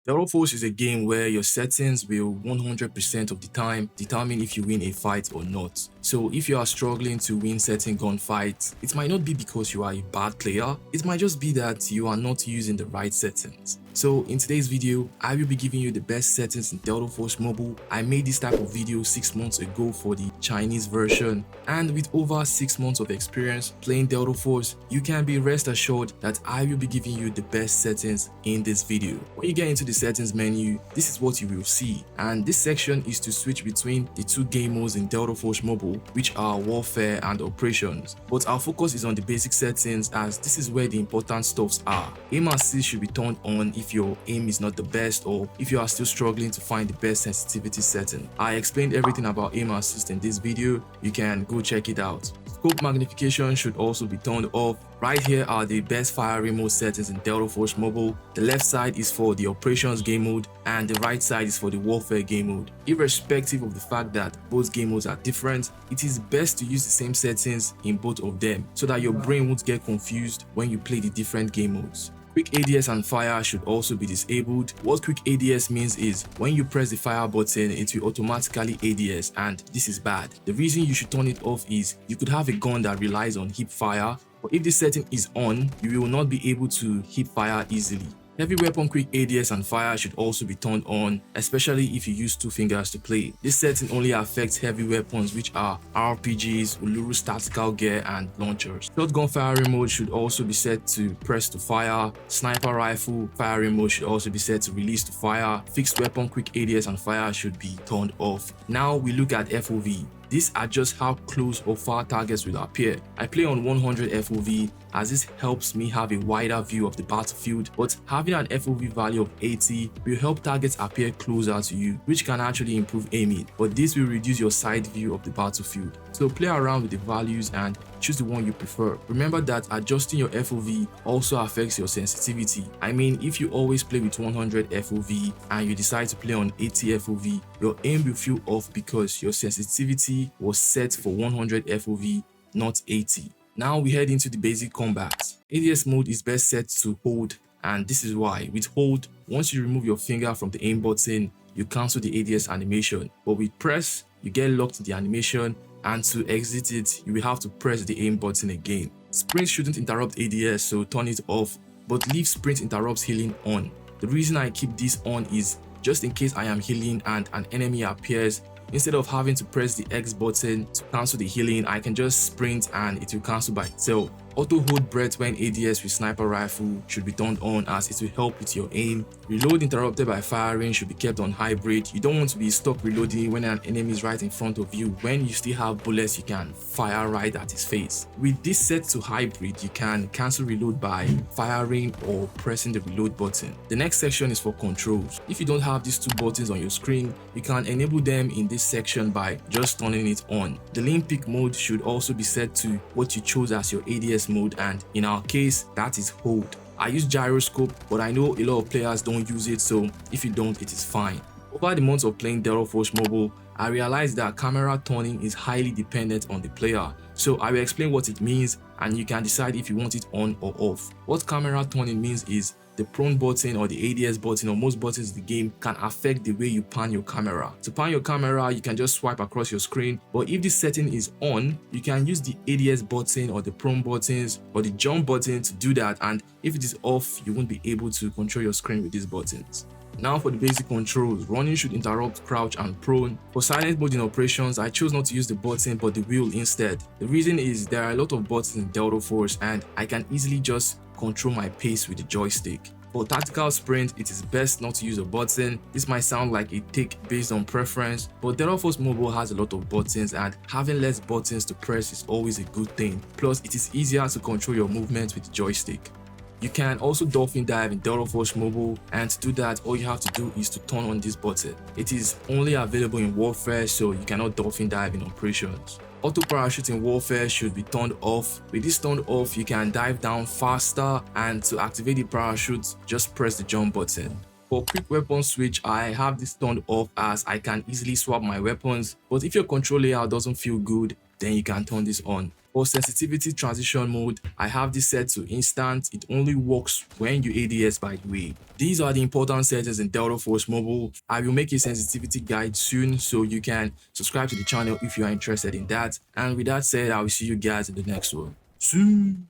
Delta Force is a game where your settings will 100% of the time determine if you win a fight or not. So if you are struggling to win certain gunfights, it might not be because you are a bad player, it might just be that you are not using the right settings. So in today's video, I will be giving you the best settings in Delta Force Mobile. I made this type of video 6 months ago for the Chinese version, and with over 6 months of experience playing Delta Force, you can be rest assured that I will be giving you the best settings in this video. When you get into the settings menu, this is what you will see, and this section is to switch between the two game modes in Delta Force Mobile, which are warfare and operations. But our focus is on the basic settings, as this is where the important stuffs are. Aim assist should be turned on if your aim is not the best, or if you are still struggling to find the best sensitivity setting. I explained everything about aim assist in this video, you can go check it out. Scope magnification should also be turned off. Right here are the best firing mode settings in Delta Force Mobile. The left side is for the operations game mode and the right side is for the warfare game mode. Irrespective of the fact that both game modes are different, it is best to use the same settings in both of them so that your brain won't get confused when you play the different game modes. Quick ADS and fire should also be disabled. What quick ADS means is when you press the fire button, it will automatically ADS, and this is bad. The reason you should turn it off is you could have a gun that relies on hip fire, but if this setting is on, you will not be able to hip fire easily. Heavy weapon quick ADS and fire should also be turned on, especially if you use 2 fingers to play. This setting only affects heavy weapons, which are RPGs, Uluru's tactical gear, and launchers. Shotgun firing mode should also be set to press to fire. Sniper rifle firing mode should also be set to release to fire. Fixed weapon quick ADS and fire should be turned off. Now we look at FOV. This adjusts how close or far targets will appear. I play on 100 FOV as this helps me have a wider view of the battlefield, but having an FOV value of 80 will help targets appear closer to you, which can actually improve aiming, but this will reduce your side view of the battlefield. So play around with the values and choose the one you prefer. Remember that adjusting your FOV also affects your sensitivity. I mean, if you always play with 100 FOV and you decide to play on 80 FOV, your aim will feel off because your sensitivity was set for 100 FOV, not 80. Now we head into the basic combat. ADS mode is best set to hold, and this is why. With hold, once you remove your finger from the aim button, you cancel the ADS animation, but with press, you get locked in the animation, and to exit it, you will have to press the aim button again. Sprint shouldn't interrupt ADS, so turn it off, but leave sprint interrupts healing on. The reason I keep this on is just in case I am healing and an enemy appears. Instead of having to press the X button to cancel the healing, I can just sprint and it will cancel by itself. Auto hold breath when ADS with sniper rifle should be turned on, as it will help with your aim. Reload interrupted by firing should be kept on hybrid. You don't want to be stuck reloading when an enemy is right in front of you. When you still have bullets, you can fire right at his face. With this set to hybrid, you can cancel reload by firing or pressing the reload button. The next section is for controls. If you don't have these 2 buttons on your screen, you can enable them in this section by just turning it on. The lean pick mode should also be set to what you chose as your ADS mode, and in our case, that is hold. I use Gyroscope, but I know a lot of players don't use it, so if you don't, it is fine. Over the months of playing Delta Force Mobile, I realized that camera turning is highly dependent on the player. So I will explain what it means, and you can decide if you want it on or off. What camera turning means is the prone button or the ADS button or most buttons in the game can affect the way you pan your camera. To pan your camera, you can just swipe across your screen, but if this setting is on, you can use the ADS button or the prone buttons or the jump button to do that, and if it is off, you won't be able to control your screen with these buttons. Now for the basic controls, running should interrupt crouch and prone. For silent mode in operations, I chose not to use the button but the wheel instead. The reason is there are a lot of buttons in Delta Force and I can easily just control my pace with the joystick. For tactical sprint, it is best not to use a button. This might sound like a tick based on preference, but Delta Force Mobile has a lot of buttons and having less buttons to press is always a good thing. Plus, it is easier to control your movement with the joystick. You can also dolphin dive in Delta Force Mobile, and to do that, all you have to do is to turn on this button. It is only available in warfare, so you cannot dolphin dive in operations. Auto parachute in warfare should be turned off. With this turned off, you can dive down faster, and to activate the parachute, just press the jump button. For quick weapon switch, I have this turned off as I can easily swap my weapons, but if your control layout doesn't feel good, then you can turn this on. For sensitivity transition mode, I have this set to instant. It only works when you ADS, by the way. These are the important settings in Delta Force Mobile. I will make a sensitivity guide soon, so you can subscribe to the channel if you are interested in that. And with that said, I will see you guys in the next one. Soon.